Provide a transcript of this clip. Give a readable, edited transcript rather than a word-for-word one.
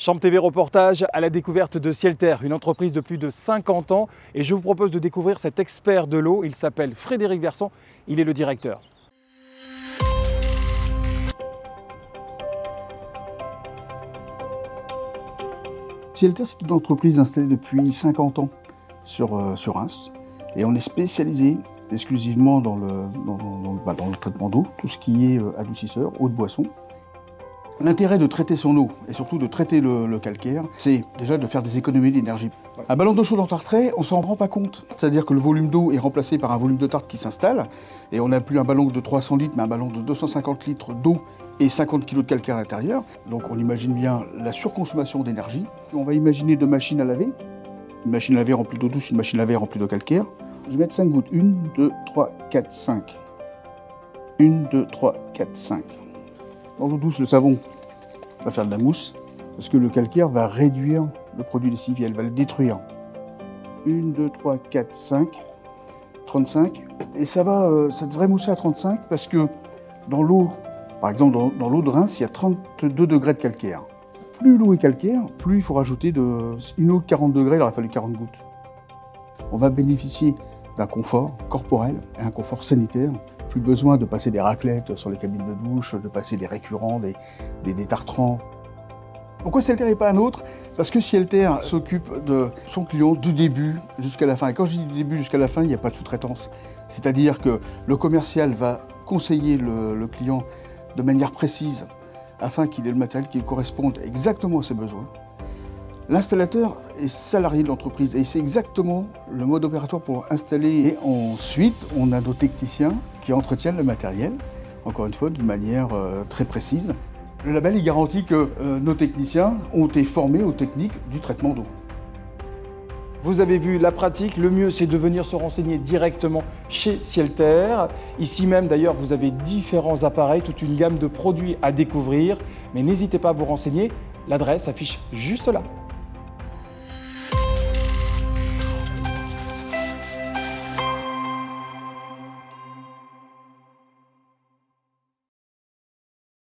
Champ TV Reportage à la découverte de Cielter, une entreprise de plus de 50 ans. Et je vous propose de découvrir cet expert de l'eau. Il s'appelle Frédéric Verson, il est le directeur. Cielter, c'est une entreprise installée depuis 50 ans sur Reims. Et on est spécialisé exclusivement dans le traitement d'eau, tout ce qui est adoucisseur, eau de boisson. L'intérêt de traiter son eau, et surtout de traiter le calcaire, c'est déjà de faire des économies d'énergie. Un ballon d'eau chaude en tartret, on s'en rend pas compte. C'est-à-dire que le volume d'eau est remplacé par un volume de tarte qui s'installe, et on n'a plus un ballon de 300 litres, mais un ballon de 250 litres d'eau et 50 kg de calcaire à l'intérieur. Donc on imagine bien la surconsommation d'énergie. On va imaginer deux machines à laver. Une machine à laver remplie d'eau douce, une machine à laver remplie de calcaire. Je vais mettre 5 gouttes. 1, 2, 3, 4, 5. 1, 2, 3, 4, 5. Dans l'eau douce, le savon va faire de la mousse, parce que le calcaire va réduire le produit lessivier, elle va le détruire. 1, 2, 3, 4, 5, 35. Et ça devrait mousser à 35, parce que dans l'eau, par exemple dans l'eau de Reims, il y a 32 degrés de calcaire. Plus l'eau est calcaire, plus il faut rajouter une eau de 40 degrés, il aurait fallu 40 gouttes. On va bénéficier d'un confort corporel et un confort sanitaire. Plus besoin de passer des raclettes sur les cabines de douche, de passer des récurrents, des tartrans. Pourquoi Cielter et pas un autre? Parce que Cielter s'occupe de son client du début jusqu'à la fin. Et quand je dis du début jusqu'à la fin, il n'y a pas de sous-traitance. C'est-à-dire que le commercial va conseiller le client de manière précise afin qu'il ait le matériel qui corresponde exactement à ses besoins. L'installateur est salarié de l'entreprise et c'est exactement le mode opératoire pour installer. Et ensuite, on a nos techniciens qui entretiennent le matériel, encore une fois, d'une manière très précise. Le label, il garantit que nos techniciens ont été formés aux techniques du traitement d'eau. Vous avez vu la pratique, le mieux c'est de venir se renseigner directement chez Cielter. Ici même d'ailleurs vous avez différents appareils, toute une gamme de produits à découvrir. Mais n'hésitez pas à vous renseigner, l'adresse affiche juste là.